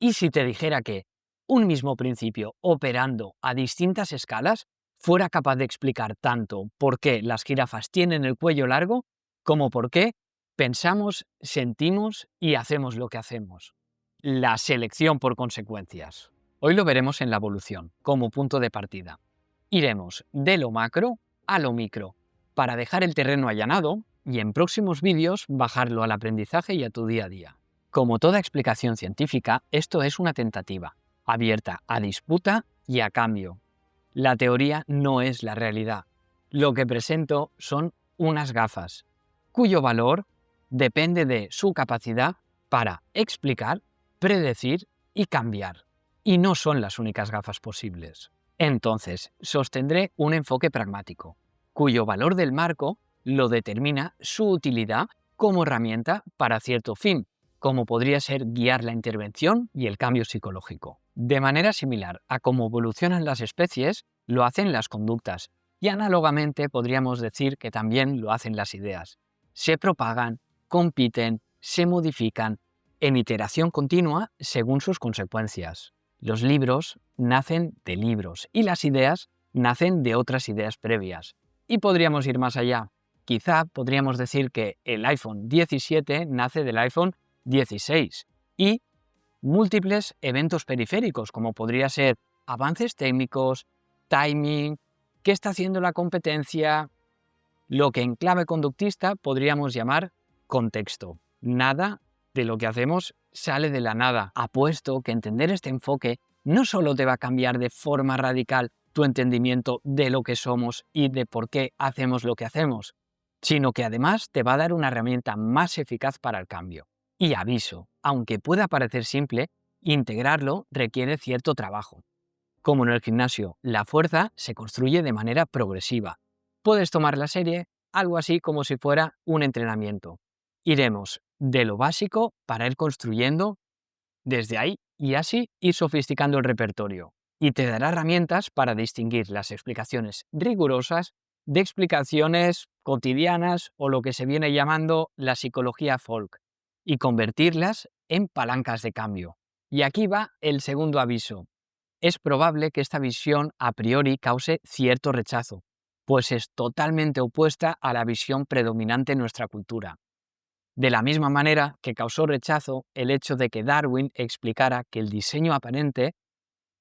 ¿Y si te dijera que un mismo principio operando a distintas escalas fuera capaz de explicar tanto por qué las jirafas tienen el cuello largo como por qué pensamos, sentimos y hacemos lo que hacemos? La selección por consecuencias. Hoy lo veremos en la evolución, como punto de partida. Iremos de lo macro a lo micro, para dejar el terreno allanado y en próximos vídeos bajarlo al aprendizaje y a tu día a día. Como toda explicación científica, esto es una tentativa, abierta a disputa y a cambio. La teoría no es la realidad. Lo que presento son unas gafas, cuyo valor depende de su capacidad para explicar, predecir y cambiar. Y no son las únicas gafas posibles. Entonces, sostendré un enfoque pragmático, cuyo valor del marco lo determina su utilidad como herramienta para cierto fin, como podría ser guiar la intervención y el cambio psicológico. De manera similar a cómo evolucionan las especies, lo hacen las conductas, y análogamente podríamos decir que también lo hacen las ideas. Se propagan, compiten, se modifican, en iteración continua según sus consecuencias. Los libros nacen de libros y las ideas nacen de otras ideas previas. Y podríamos ir más allá. Quizá podríamos decir que el iPhone 17 nace del iPhone 16 y múltiples eventos periféricos, como podría ser avances técnicos, timing, qué está haciendo la competencia, lo que en clave conductista podríamos llamar contexto. Nada de lo que hacemos sale de la nada. Apuesto que entender este enfoque no solo te va a cambiar de forma radical tu entendimiento de lo que somos y de por qué hacemos lo que hacemos, sino que además te va a dar una herramienta más eficaz para el cambio. Y aviso, aunque pueda parecer simple, integrarlo requiere cierto trabajo. Como en el gimnasio, la fuerza se construye de manera progresiva. Puedes tomar la serie algo así como si fuera un entrenamiento. Iremos de lo básico para ir construyendo desde ahí y así ir sofisticando el repertorio. Y te dará herramientas para distinguir las explicaciones rigurosas de explicaciones cotidianas o lo que se viene llamando la psicología folk y convertirlas en palancas de cambio. Y aquí va el segundo aviso. Es probable que esta visión a priori cause cierto rechazo, pues es totalmente opuesta a la visión predominante en nuestra cultura. De la misma manera que causó rechazo el hecho de que Darwin explicara que el diseño aparente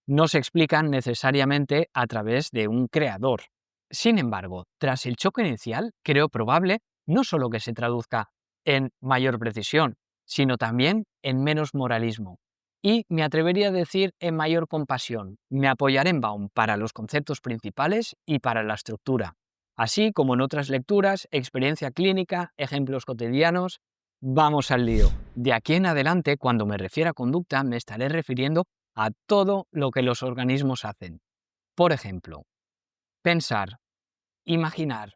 no se explica necesariamente a través de un creador. Sin embargo, tras el choque inicial, creo probable no solo que se traduzca en mayor precisión, sino también en menos moralismo. Y me atrevería a decir en mayor compasión. Me apoyaré en Baum para los conceptos principales y para la estructura. Así como en otras lecturas, experiencia clínica, ejemplos cotidianos. Vamos al lío. De aquí en adelante, cuando me refiera a conducta, me estaré refiriendo a todo lo que los organismos hacen. Por ejemplo, pensar, imaginar,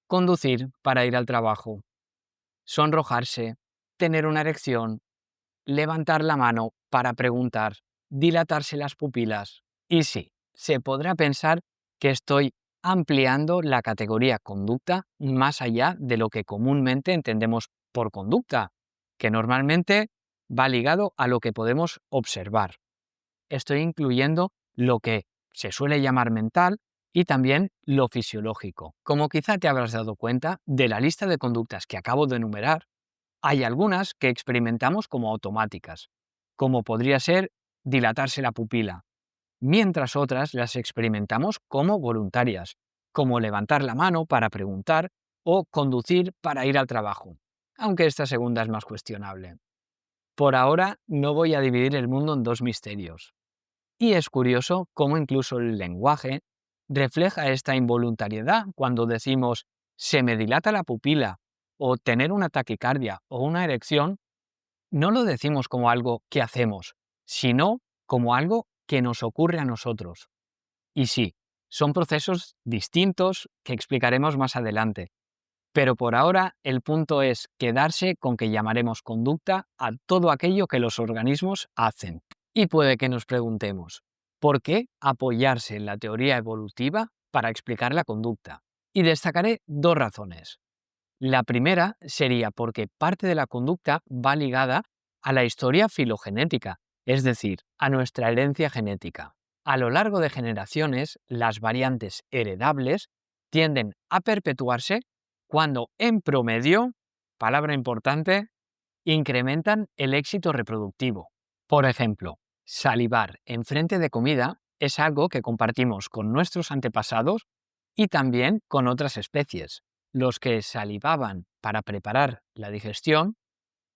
conducir para ir al trabajo, sonrojarse, tener una erección, levantar la mano para preguntar, dilatarse las pupilas. Y sí, se podrá pensar que estoy ampliando la categoría conducta más allá de lo que comúnmente entendemos por conducta, que normalmente va ligado a lo que podemos observar. Estoy incluyendo lo que se suele llamar mental y también lo fisiológico. Como quizá te habrás dado cuenta, de la lista de conductas que acabo de enumerar, hay algunas que experimentamos como automáticas, como podría ser dilatarse la pupila, mientras otras las experimentamos como voluntarias, como levantar la mano para preguntar o conducir para ir al trabajo, aunque esta segunda es más cuestionable. Por ahora no voy a dividir el mundo en dos misterios. Y es curioso cómo incluso el lenguaje refleja esta involuntariedad cuando decimos se me dilata la pupila o tener una taquicardia o una erección, no lo decimos como algo que hacemos, sino como algo que nos ocurre a nosotros. Y sí, son procesos distintos que explicaremos más adelante. Pero por ahora el punto es quedarse con que llamaremos conducta a todo aquello que los organismos hacen. Y puede que nos preguntemos, ¿por qué apoyarse en la teoría evolutiva para explicar la conducta? Y destacaré dos razones. La primera sería porque parte de la conducta va ligada a la historia filogenética, es decir, a nuestra herencia genética. A lo largo de generaciones, las variantes heredables tienden a perpetuarse cuando, en promedio, palabra importante, incrementan el éxito reproductivo. Por ejemplo, salivar en frente de comida es algo que compartimos con nuestros antepasados y también con otras especies. Los que salivaban para preparar la digestión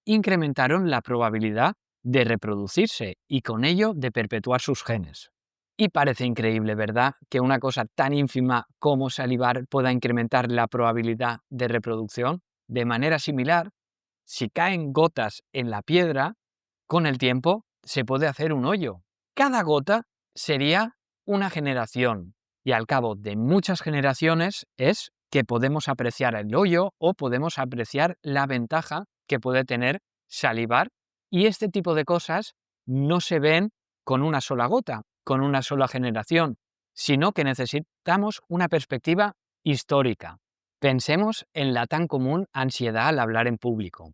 incrementaron la probabilidad de reproducirse y con ello de perpetuar sus genes. Y parece increíble, ¿verdad?, que una cosa tan ínfima como salivar pueda incrementar la probabilidad de reproducción. De manera similar, si caen gotas en la piedra, con el tiempo se puede hacer un hoyo. Cada gota sería una generación y al cabo de muchas generaciones es que podemos apreciar el hoyo o podemos apreciar la ventaja que puede tener salivar, y este tipo de cosas no se ven con una sola gota, con una sola generación, sino que necesitamos una perspectiva histórica. Pensemos en la tan común ansiedad al hablar en público.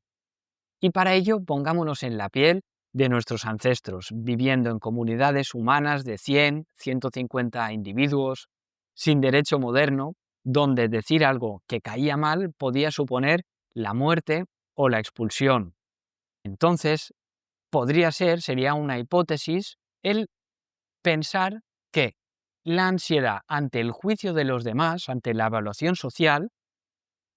Y para ello pongámonos en la piel de nuestros ancestros, viviendo en comunidades humanas de 100, 150 individuos, sin derecho moderno, donde decir algo que caía mal podía suponer la muerte o la expulsión. Entonces, sería una hipótesis el pensar que la ansiedad ante el juicio de los demás, ante la evaluación social,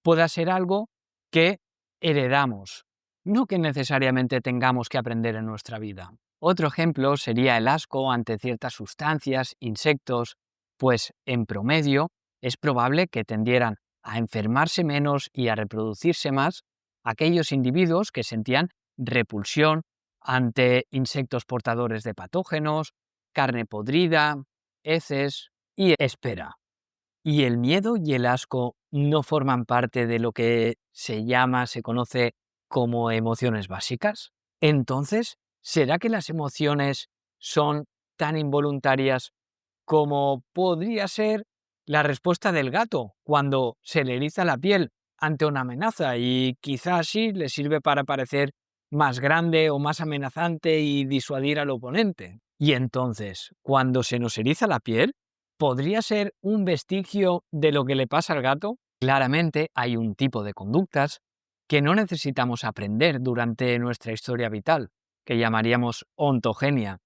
pueda ser algo que heredamos, no que necesariamente tengamos que aprender en nuestra vida. Otro ejemplo sería el asco ante ciertas sustancias, insectos, pues en promedio es probable que tendieran a enfermarse menos y a reproducirse más aquellos individuos que sentían repulsión ante insectos portadores de patógenos, carne podrida, heces y espera. ¿Y el miedo y el asco no forman parte de lo que se conoce como emociones básicas? Entonces, ¿será que las emociones son tan involuntarias como podría ser la respuesta del gato cuando se le eriza la piel ante una amenaza y quizás así le sirve para parecer más grande o más amenazante y disuadir al oponente? Y entonces, cuando se nos eriza la piel, ¿podría ser un vestigio de lo que le pasa al gato? Claramente hay un tipo de conductas que no necesitamos aprender durante nuestra historia vital, que llamaríamos ontogenia,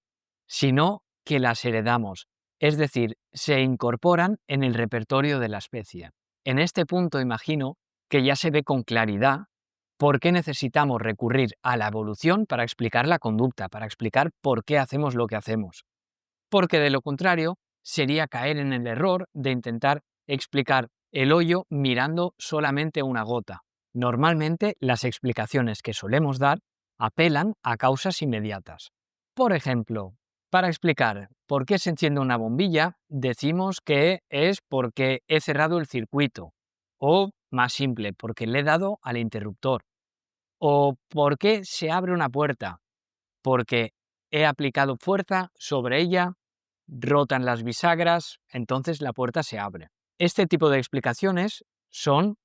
sino que las heredamos, es decir, se incorporan en el repertorio de la especie. En este punto imagino que ya se ve con claridad por qué necesitamos recurrir a la evolución para explicar la conducta, para explicar por qué hacemos lo que hacemos. Porque de lo contrario, sería caer en el error de intentar explicar el hoyo mirando solamente una gota. Normalmente, las explicaciones que solemos dar apelan a causas inmediatas. Por ejemplo, para explicar por qué se enciende una bombilla, decimos que es porque he cerrado el circuito, o, más simple, porque le he dado al interruptor, o por qué se abre una puerta, porque he aplicado fuerza sobre ella, rotan las bisagras, entonces la puerta se abre. Este tipo de explicaciones son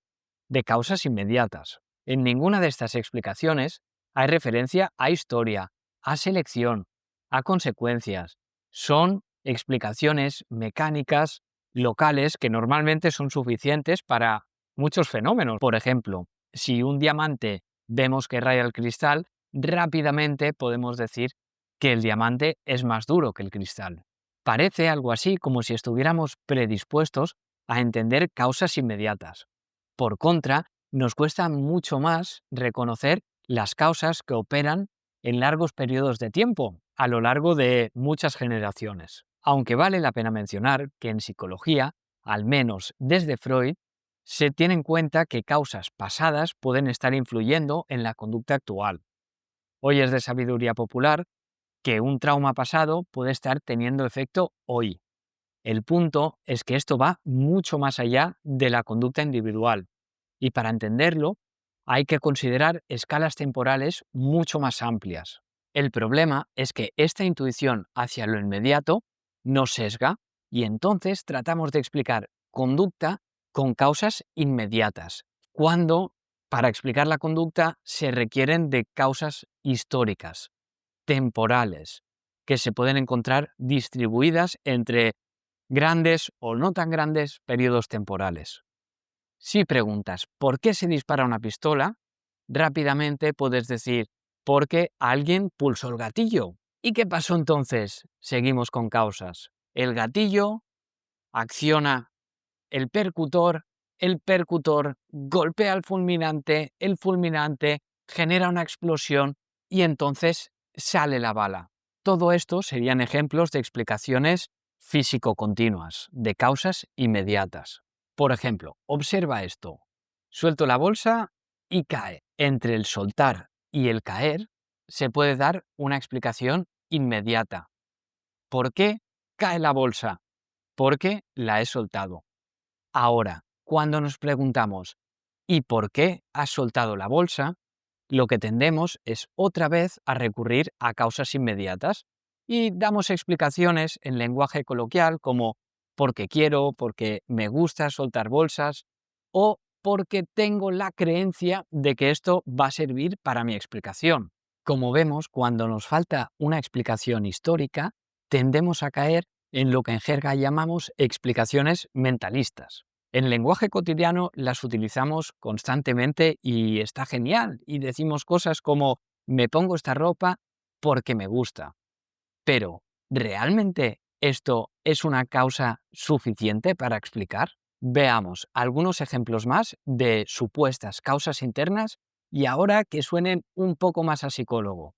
de causas inmediatas. En ninguna de estas explicaciones hay referencia a historia, a selección, a consecuencias. Son explicaciones mecánicas, locales, que normalmente son suficientes para muchos fenómenos. Por ejemplo, si un diamante vemos que raya el cristal, rápidamente podemos decir que el diamante es más duro que el cristal. Parece algo así como si estuviéramos predispuestos a entender causas inmediatas. Por contra, nos cuesta mucho más reconocer las causas que operan en largos periodos de tiempo, a lo largo de muchas generaciones. Aunque vale la pena mencionar que en psicología, al menos desde Freud, se tiene en cuenta que causas pasadas pueden estar influyendo en la conducta actual. Hoy es de sabiduría popular que un trauma pasado puede estar teniendo efecto hoy. El punto es que esto va mucho más allá de la conducta individual. Y para entenderlo, hay que considerar escalas temporales mucho más amplias. El problema es que esta intuición hacia lo inmediato nos sesga y entonces tratamos de explicar conducta con causas inmediatas, cuando para explicar la conducta se requieren de causas históricas. temporales que se pueden encontrar distribuidas entre grandes o no tan grandes periodos temporales. Si preguntas ¿por qué se dispara una pistola?, rápidamente puedes decir porque alguien pulsó el gatillo. ¿Y qué pasó entonces? Seguimos con causas. El gatillo acciona el percutor golpea al fulminante, el fulminante genera una explosión y entonces sale la bala. Todo esto serían ejemplos de explicaciones físico-continuas, de causas inmediatas. Por ejemplo, observa esto. Suelto la bolsa y cae. Entre el soltar y el caer se puede dar una explicación inmediata. ¿Por qué cae la bolsa? Porque la he soltado. Ahora, cuando nos preguntamos ¿y por qué has soltado la bolsa?, lo que tendemos es otra vez a recurrir a causas inmediatas y damos explicaciones en lenguaje coloquial como porque quiero, porque me gusta soltar bolsas o porque tengo la creencia de que esto va a servir para mi explicación. Como vemos, cuando nos falta una explicación histórica, tendemos a caer en lo que en jerga llamamos explicaciones mentalistas. En lenguaje cotidiano las utilizamos constantemente y está genial, y decimos cosas como me pongo esta ropa porque me gusta. Pero, ¿realmente esto es una causa suficiente para explicar? Veamos algunos ejemplos más de supuestas causas internas y ahora que suenen un poco más a psicólogo.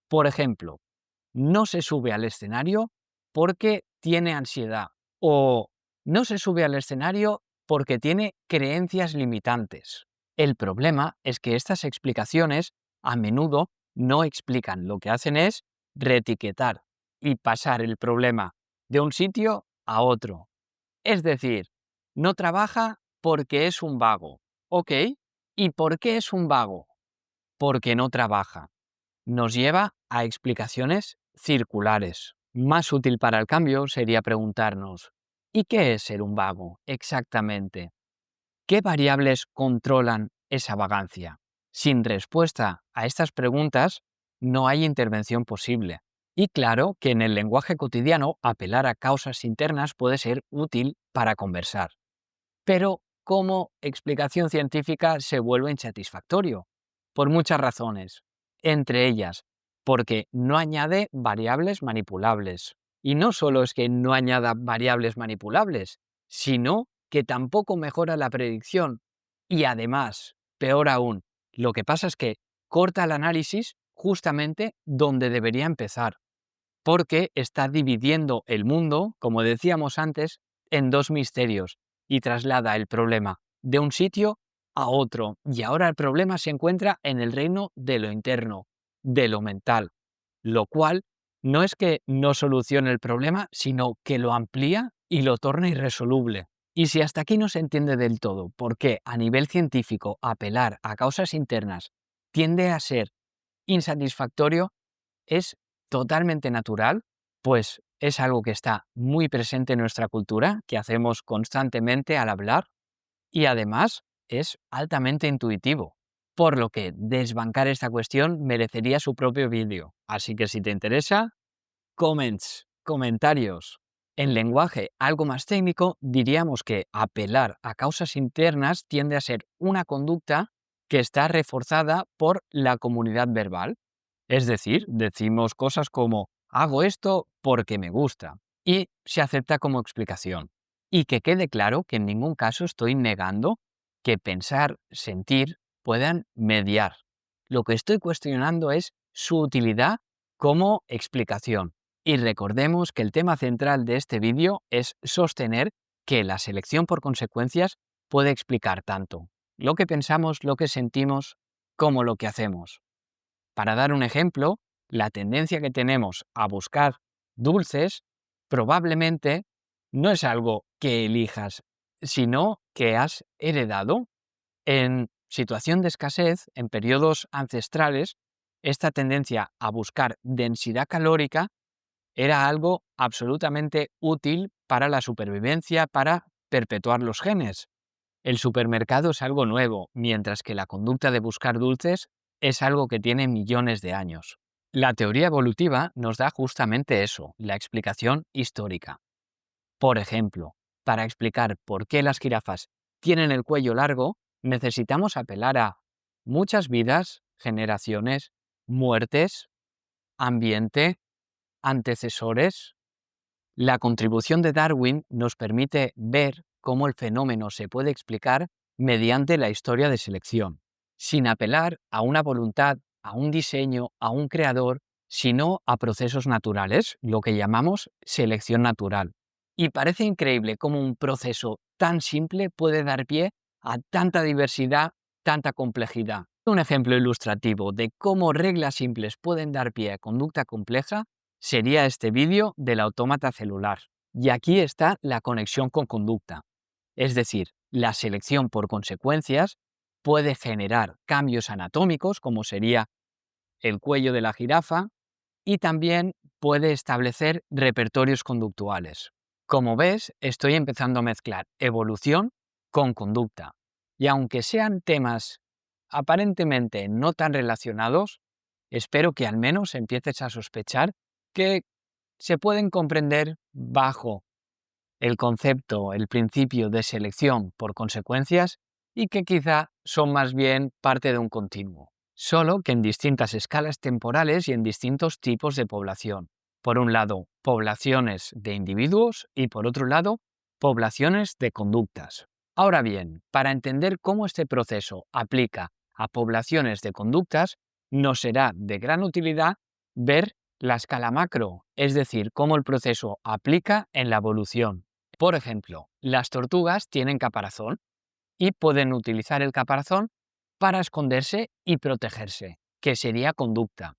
Por ejemplo, no se sube al escenario porque tiene ansiedad o no se sube al escenario porque tiene creencias limitantes. El problema es que estas explicaciones a menudo no explican, lo que hacen es reetiquetar y pasar el problema de un sitio a otro. Es decir, no trabaja porque es un vago. ¿Ok? ¿Y por qué es un vago? Porque no trabaja. Nos lleva a explicaciones circulares. Más útil para el cambio sería preguntarnos, ¿y qué es ser un vago exactamente? ¿Qué variables controlan esa vagancia? Sin respuesta a estas preguntas, no hay intervención posible. Y claro que en el lenguaje cotidiano apelar a causas internas puede ser útil para conversar. Pero como explicación científica se vuelve insatisfactorio, por muchas razones. Entre ellas, porque no añade variables manipulables. Y no solo es que no añada variables manipulables, sino que tampoco mejora la predicción. Y además, peor aún, lo que pasa es que corta el análisis justamente donde debería empezar, porque está dividiendo el mundo, como decíamos antes, en dos misterios y traslada el problema de un sitio a otro. Y ahora el problema se encuentra en el reino de lo interno, de lo mental, lo cual no es que no solucione el problema, sino que lo amplía y lo torna irresoluble. Y si hasta aquí no se entiende del todo por qué a nivel científico apelar a causas internas tiende a ser insatisfactorio, es totalmente natural, pues es algo que está muy presente en nuestra cultura, que hacemos constantemente al hablar y además es altamente intuitivo, por lo que desbancar esta cuestión merecería su propio vídeo. Así que si te interesa, comentarios. En lenguaje algo más técnico, diríamos que apelar a causas internas tiende a ser una conducta que está reforzada por la comunidad verbal. Es decir, decimos cosas como hago esto porque me gusta y se acepta como explicación. Y que quede claro que en ningún caso estoy negando que pensar, sentir puedan mediar. Lo que estoy cuestionando es su utilidad como explicación. Y recordemos que el tema central de este vídeo es sostener que la selección por consecuencias puede explicar tanto lo que pensamos, lo que sentimos, como lo que hacemos. Para dar un ejemplo, la tendencia que tenemos a buscar dulces probablemente no es algo que elijas, sino que has heredado. En situación de escasez, en periodos ancestrales, esta tendencia a buscar densidad calórica era algo absolutamente útil para la supervivencia, para perpetuar los genes. El supermercado es algo nuevo, mientras que la conducta de buscar dulces es algo que tiene millones de años. La teoría evolutiva nos da justamente eso, la explicación histórica. Por ejemplo, para explicar por qué las jirafas tienen el cuello largo, necesitamos apelar a muchas vidas, generaciones, muertes, ambiente, antecesores. La contribución de Darwin nos permite ver cómo el fenómeno se puede explicar mediante la historia de selección, sin apelar a una voluntad, a un diseño, a un creador, sino a procesos naturales, lo que llamamos selección natural. Y parece increíble cómo un proceso tan simple puede dar pie a tanta diversidad, tanta complejidad. Un ejemplo ilustrativo de cómo reglas simples pueden dar pie a conducta compleja sería este vídeo del autómata celular. Y aquí está la conexión con conducta. Es decir, la selección por consecuencias puede generar cambios anatómicos, como sería el cuello de la jirafa, y también puede establecer repertorios conductuales. Como ves, estoy empezando a mezclar evolución con conducta. Y aunque sean temas aparentemente no tan relacionados, espero que al menos empieces a sospechar que se pueden comprender bajo el concepto, el principio de selección por consecuencias y que quizá son más bien parte de un continuo, solo que en distintas escalas temporales y en distintos tipos de población. Por un lado, poblaciones de individuos y por otro lado, poblaciones de conductas. Ahora bien, para entender cómo este proceso aplica a poblaciones de conductas, nos será de gran utilidad ver la escala macro, es decir, cómo el proceso aplica en la evolución. Por ejemplo, las tortugas tienen caparazón y pueden utilizar el caparazón para esconderse y protegerse, que sería conducta.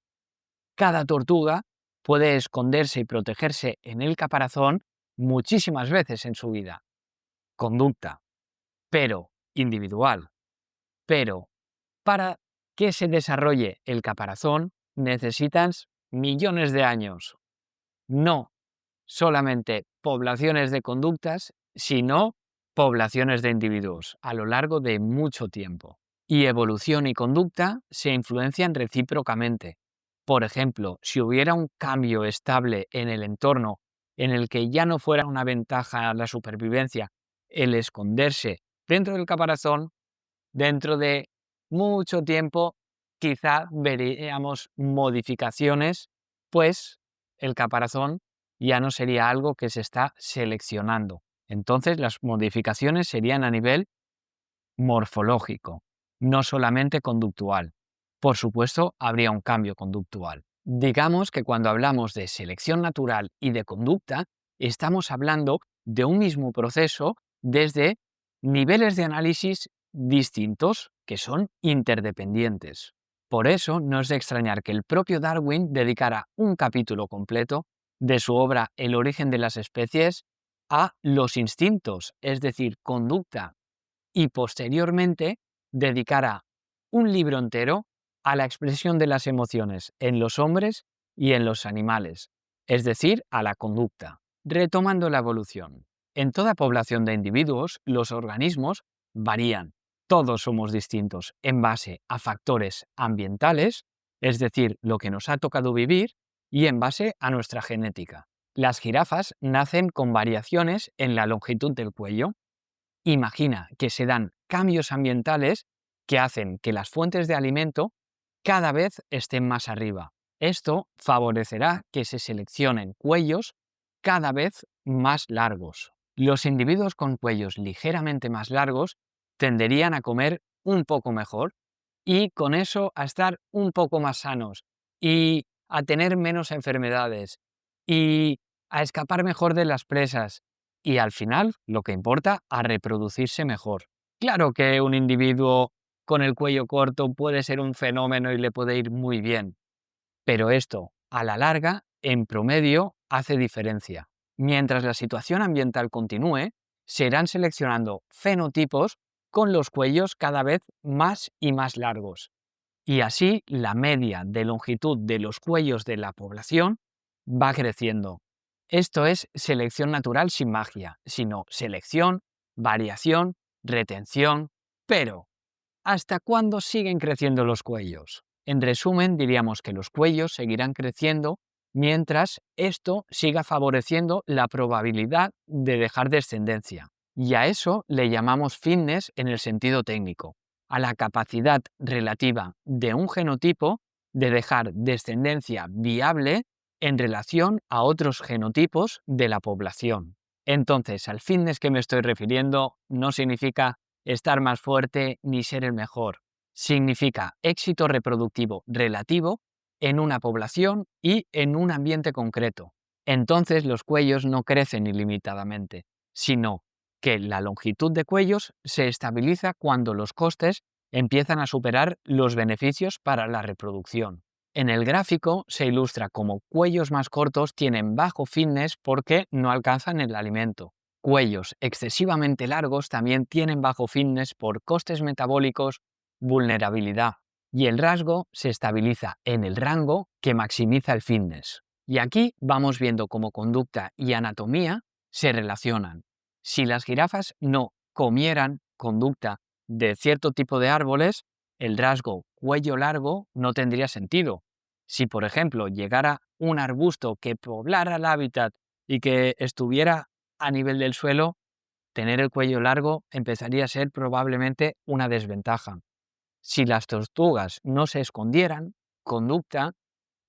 Cada tortuga puede esconderse y protegerse en el caparazón muchísimas veces en su vida. Conducta, pero individual. Pero para que se desarrolle el caparazón necesitas millones de años. No solamente poblaciones de conductas, sino poblaciones de individuos a lo largo de mucho tiempo. Y evolución y conducta se influencian recíprocamente. Por ejemplo, si hubiera un cambio estable en el entorno en el que ya no fuera una ventaja la supervivencia el esconderse dentro del caparazón, dentro de mucho tiempo quizá veríamos modificaciones, pues el caparazón ya no sería algo que se está seleccionando. Entonces las modificaciones serían a nivel morfológico, no solamente conductual. Por supuesto, habría un cambio conductual. Digamos que cuando hablamos de selección natural y de conducta, estamos hablando de un mismo proceso desde niveles de análisis distintos que son interdependientes. Por eso no es de extrañar que el propio Darwin dedicara un capítulo completo de su obra El origen de las especies a los instintos, es decir, conducta, y posteriormente dedicará un libro entero a la expresión de las emociones en los hombres y en los animales, es decir, a la conducta. Retomando la evolución. En toda población de individuos, los organismos varían. Todos somos distintos en base a factores ambientales, es decir, lo que nos ha tocado vivir, y en base a nuestra genética. Las jirafas nacen con variaciones en la longitud del cuello. Imagina que se dan cambios ambientales que hacen que las fuentes de alimento cada vez estén más arriba. Esto favorecerá que se seleccionen cuellos cada vez más largos. Los individuos con cuellos ligeramente más largos tenderían a comer un poco mejor y con eso a estar un poco más sanos y a tener menos enfermedades y a escapar mejor de las presas y al final, lo que importa, a reproducirse mejor. Claro que un individuo con el cuello corto puede ser un fenómeno y le puede ir muy bien, pero esto, a la larga, en promedio, hace diferencia. Mientras la situación ambiental continúe, se irán seleccionando fenotipos con los cuellos cada vez más y más largos. Y así la media de longitud de los cuellos de la población va creciendo. Esto es selección natural sin magia, sino selección, variación, retención. Pero, ¿hasta cuándo siguen creciendo los cuellos? En resumen, diríamos que los cuellos seguirán creciendo mientras esto siga favoreciendo la probabilidad de dejar descendencia. Y a eso le llamamos fitness en el sentido técnico, a la capacidad relativa de un genotipo de dejar descendencia viable en relación a otros genotipos de la población. Entonces, al fitness que me estoy refiriendo no significa estar más fuerte ni ser el mejor. Significa éxito reproductivo relativo en una población y en un ambiente concreto. Entonces los cuellos no crecen ilimitadamente, sino que la longitud de cuellos se estabiliza cuando los costes empiezan a superar los beneficios para la reproducción. En el gráfico se ilustra cómo cuellos más cortos tienen bajo fitness porque no alcanzan el alimento. Cuellos excesivamente largos también tienen bajo fitness por costes metabólicos, vulnerabilidad, y el rasgo se estabiliza en el rango que maximiza el fitness. Y aquí vamos viendo cómo conducta y anatomía se relacionan. Si las jirafas no comieran conducta de cierto tipo de árboles, el rasgo cuello largo no tendría sentido. Si, por ejemplo, llegara un arbusto que poblara el hábitat y que estuviera a nivel del suelo, tener el cuello largo empezaría a ser probablemente una desventaja. Si las tortugas no se escondieran, conducta,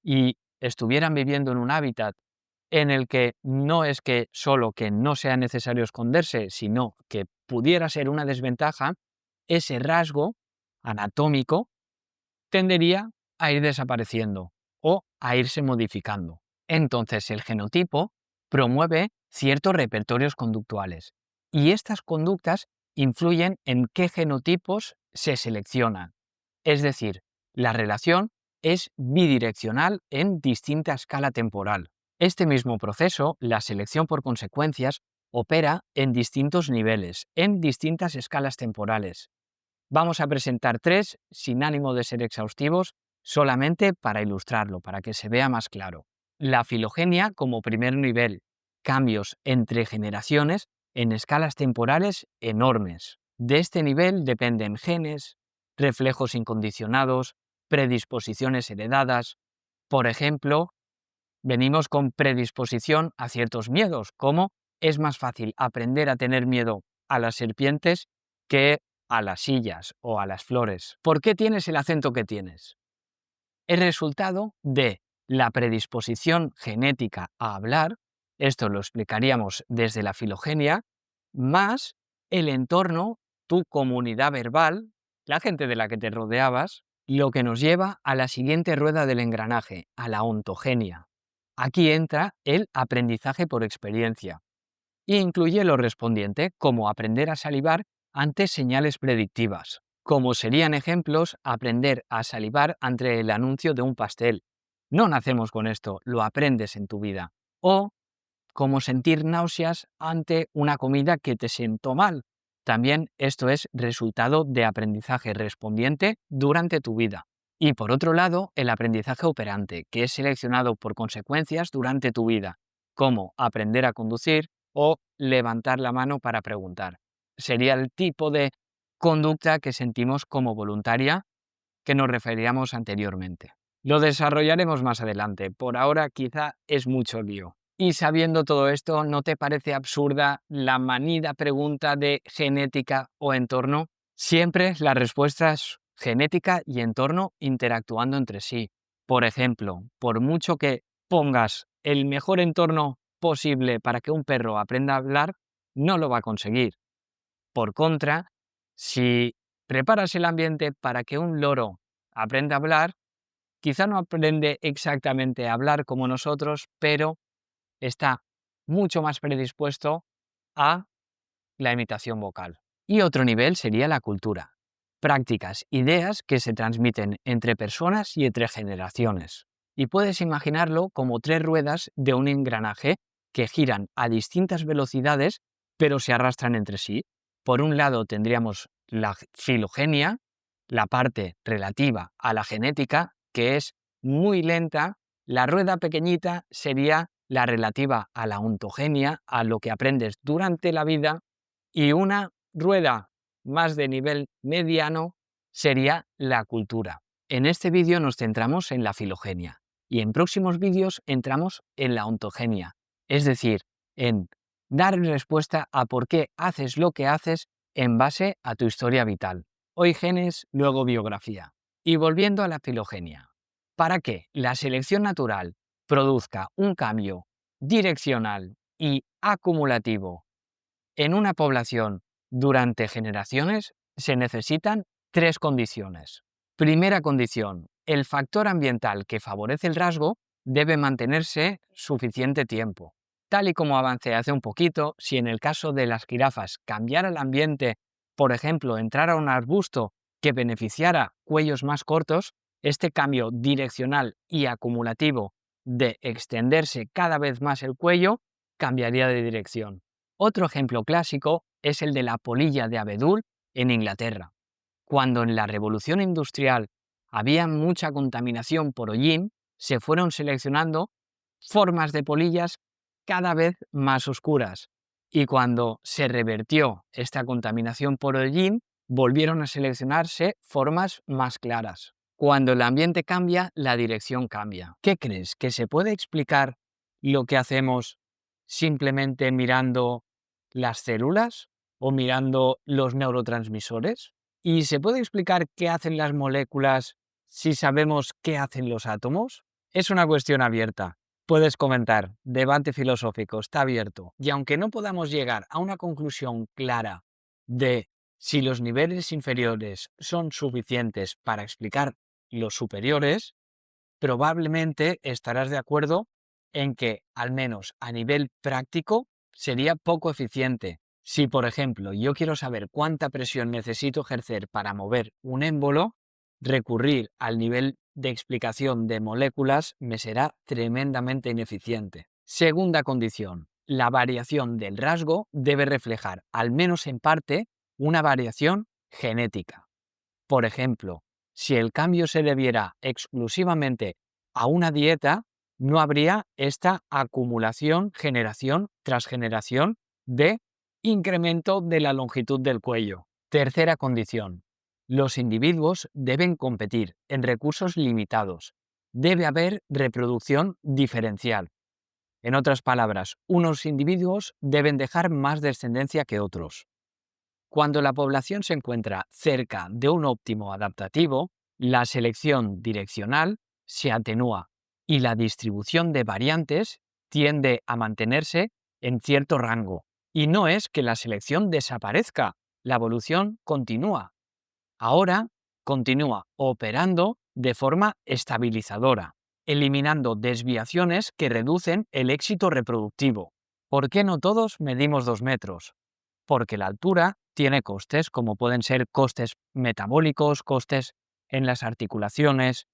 y estuvieran viviendo en un hábitat en el que no es que solo que no sea necesario esconderse, sino que pudiera ser una desventaja, ese rasgo anatómico tendería a ir desapareciendo o a irse modificando. Entonces el genotipo promueve ciertos repertorios conductuales y estas conductas influyen en qué genotipos se seleccionan. Es decir, la relación es bidireccional en distinta escala temporal. Este mismo proceso, la selección por consecuencias, opera en distintos niveles, en distintas escalas temporales. Vamos a presentar tres, sin ánimo de ser exhaustivos, solamente para ilustrarlo, para que se vea más claro. La filogenia como primer nivel, cambios entre generaciones en escalas temporales enormes. De este nivel dependen genes, reflejos incondicionados, predisposiciones heredadas. Por ejemplo, venimos con predisposición a ciertos miedos, como es más fácil aprender a tener miedo a las serpientes que a las sillas o a las flores. ¿Por qué tienes el acento que tienes? Es resultado de la predisposición genética a hablar, esto lo explicaríamos desde la filogenia, más el entorno, tu comunidad verbal, la gente de la que te rodeabas, lo que nos lleva a la siguiente rueda del engranaje, a la ontogenia. Aquí entra el aprendizaje por experiencia e incluye lo respondiente, como aprender a salivar ante señales predictivas, como serían ejemplos aprender a salivar ante el anuncio de un pastel. No nacemos con esto, lo aprendes en tu vida. O como sentir náuseas ante una comida que te sientó mal. También esto es resultado de aprendizaje respondiente durante tu vida. Y por otro lado, el aprendizaje operante, que es seleccionado por consecuencias durante tu vida, como aprender a conducir o levantar la mano para preguntar. Sería el tipo de conducta que sentimos como voluntaria que nos referíamos anteriormente. Lo desarrollaremos más adelante, por ahora quizá es mucho lío. Y sabiendo todo esto, ¿no te parece absurda la manida pregunta de genética o entorno? Siempre la respuesta es genética y entorno interactuando entre sí. Por ejemplo, por mucho que pongas el mejor entorno posible para que un perro aprenda a hablar, no lo va a conseguir. Por contra, si preparas el ambiente para que un loro aprenda a hablar, quizá no aprende exactamente a hablar como nosotros, pero está mucho más predispuesto a la imitación vocal. Y otro nivel sería la cultura. Prácticas, ideas que se transmiten entre personas y entre generaciones. Y puedes imaginarlo como tres ruedas de un engranaje que giran a distintas velocidades, pero se arrastran entre sí. Por un lado tendríamos la filogenia, la parte relativa a la genética, que es muy lenta. La rueda pequeñita sería la relativa a la ontogenia, a lo que aprendes durante la vida, y una rueda más de nivel mediano sería la cultura. En este vídeo nos centramos en la filogenia y en próximos vídeos entramos en la ontogenia, es decir, en dar respuesta a por qué haces lo que haces en base a tu historia vital. Hoy genes, luego biografía. Y volviendo a la filogenia. Para que la selección natural produzca un cambio direccional y acumulativo en una población durante generaciones, se necesitan tres condiciones. Primera condición, el factor ambiental que favorece el rasgo debe mantenerse suficiente tiempo. Tal y como avancé hace un poquito, si en el caso de las jirafas cambiara el ambiente, por ejemplo, entrara un arbusto que beneficiara cuellos más cortos, este cambio direccional y acumulativo de extenderse cada vez más el cuello cambiaría de dirección. Otro ejemplo clásico es el de la polilla de abedul en Inglaterra. Cuando en la revolución industrial había mucha contaminación por hollín, se fueron seleccionando formas de polillas cada vez más oscuras. Y cuando se revertió esta contaminación por hollín, volvieron a seleccionarse formas más claras. Cuando el ambiente cambia, la dirección cambia. ¿Qué crees? ¿Que se puede explicar lo que hacemos simplemente mirando las células o mirando los neurotransmisores? ¿Y se puede explicar qué hacen las moléculas si sabemos qué hacen los átomos? Es una cuestión abierta. Puedes comentar, debate filosófico, está abierto. Y aunque no podamos llegar a una conclusión clara de si los niveles inferiores son suficientes para explicar los superiores, probablemente estarás de acuerdo en que, al menos a nivel práctico, sería poco eficiente. Si, por ejemplo, yo quiero saber cuánta presión necesito ejercer para mover un émbolo, recurrir al nivel de explicación de moléculas me será tremendamente ineficiente. Segunda condición, la variación del rasgo debe reflejar, al menos en parte, una variación genética. Por ejemplo, si el cambio se debiera exclusivamente a una dieta, no habría esta acumulación generación tras generación de incremento de la longitud del cuello. Tercera condición. Los individuos deben competir en recursos limitados. Debe haber reproducción diferencial. En otras palabras, unos individuos deben dejar más descendencia que otros. Cuando la población se encuentra cerca de un óptimo adaptativo, la selección direccional se atenúa y la distribución de variantes tiende a mantenerse en cierto rango. Y no es que la selección desaparezca, la evolución continúa. Ahora continúa operando de forma estabilizadora, eliminando desviaciones que reducen el éxito reproductivo. ¿Por qué no todos medimos 2 metros? Porque la altura tiene costes, como pueden ser costes metabólicos, costes en las articulaciones,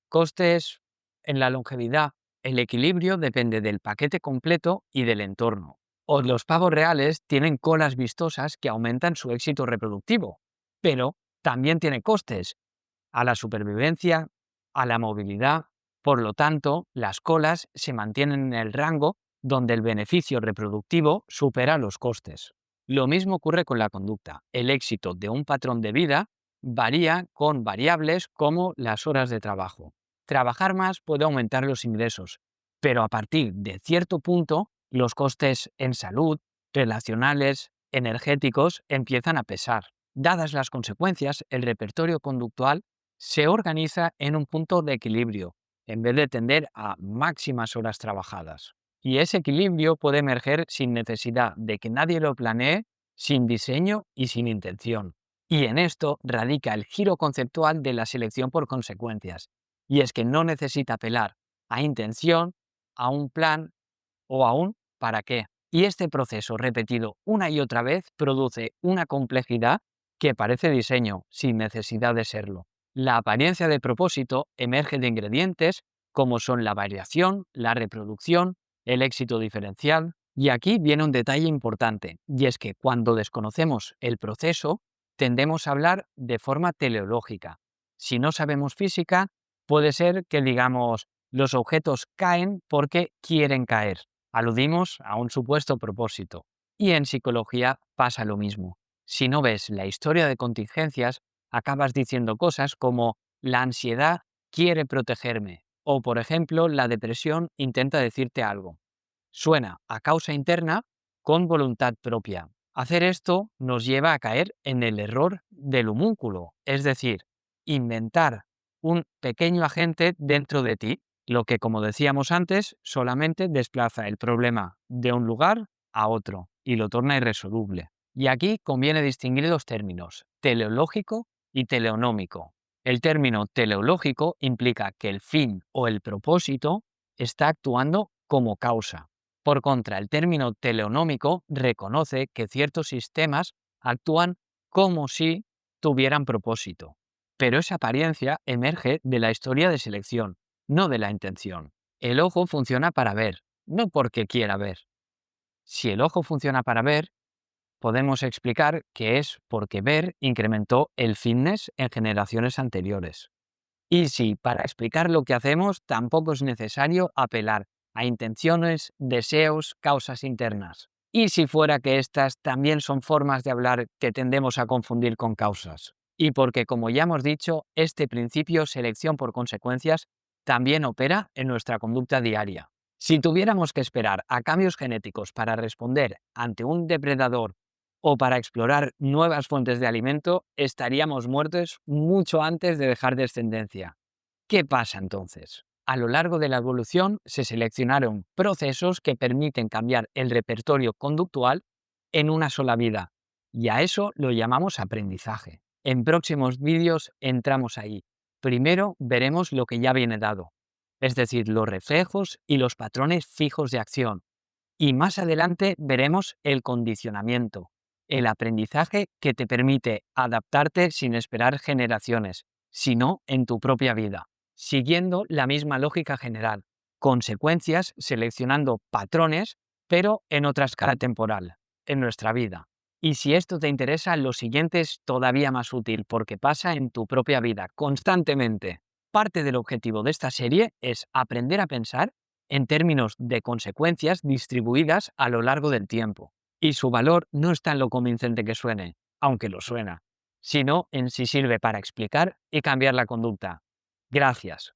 costes en la longevidad. El equilibrio depende del paquete completo y del entorno. O los pavos reales tienen colas vistosas que aumentan su éxito reproductivo, pero también tiene costes a la supervivencia, a la movilidad. Por lo tanto, las colas se mantienen en el rango donde el beneficio reproductivo supera los costes. Lo mismo ocurre con la conducta. El éxito de un patrón de vida varía con variables como las horas de trabajo. Trabajar más puede aumentar los ingresos, pero a partir de cierto punto, los costes en salud, relacionales, energéticos empiezan a pesar. Dadas las consecuencias, el repertorio conductual se organiza en un punto de equilibrio, en vez de tender a máximas horas trabajadas. Y ese equilibrio puede emerger sin necesidad de que nadie lo planee, sin diseño y sin intención. Y en esto radica el giro conceptual de la selección por consecuencias. Y es que no necesita apelar a intención, a un plan o a un para qué. Y este proceso repetido una y otra vez produce una complejidad que parece diseño sin necesidad de serlo. La apariencia de propósito emerge de ingredientes como son la variación, la reproducción, el éxito diferencial. Y aquí viene un detalle importante, y es que cuando desconocemos el proceso, tendemos a hablar de forma teleológica. Si no sabemos física, puede ser que digamos los objetos caen porque quieren caer. Aludimos a un supuesto propósito. Y en psicología pasa lo mismo. Si no ves la historia de contingencias, acabas diciendo cosas como La ansiedad quiere protegerme. O, por ejemplo, la depresión intenta decirte algo. Suena a causa interna con voluntad propia. Hacer esto nos lleva a caer en el error del homúnculo, es decir, inventar un pequeño agente dentro de ti, lo que, como decíamos antes, solamente desplaza el problema de un lugar a otro y lo torna irresoluble. Y aquí conviene distinguir dos términos, teleológico y teleonómico. El término teleológico implica que el fin o el propósito está actuando como causa. Por contra, el término teleonómico reconoce que ciertos sistemas actúan como si tuvieran propósito, pero esa apariencia emerge de la historia de selección, no de la intención. El ojo funciona para ver, no porque quiera ver. Si el ojo funciona para ver, podemos explicar que es porque ver incrementó el fitness en generaciones anteriores. Y si para explicar lo que hacemos tampoco es necesario apelar a intenciones, deseos, causas internas. Y si fuera que estas también son formas de hablar que tendemos a confundir con causas. Y porque, como ya hemos dicho, este principio selección por consecuencias también opera en nuestra conducta diaria. Si tuviéramos que esperar a cambios genéticos para responder ante un depredador o para explorar nuevas fuentes de alimento, estaríamos muertos mucho antes de dejar descendencia. ¿Qué pasa entonces? A lo largo de la evolución se seleccionaron procesos que permiten cambiar el repertorio conductual en una sola vida, y a eso lo llamamos aprendizaje. En próximos vídeos entramos ahí. Primero veremos lo que ya viene dado, es decir, los reflejos y los patrones fijos de acción. Y más adelante veremos el condicionamiento, el aprendizaje que te permite adaptarte sin esperar generaciones, sino en tu propia vida, siguiendo la misma lógica general, consecuencias seleccionando patrones, pero en otra escala temporal, en nuestra vida. Y si esto te interesa, lo siguiente es todavía más útil porque pasa en tu propia vida constantemente. Parte del objetivo de esta serie es aprender a pensar en términos de consecuencias distribuidas a lo largo del tiempo. Y su valor no está en lo convincente que suene, aunque lo suena, sino en si sirve para explicar y cambiar la conducta. Gracias.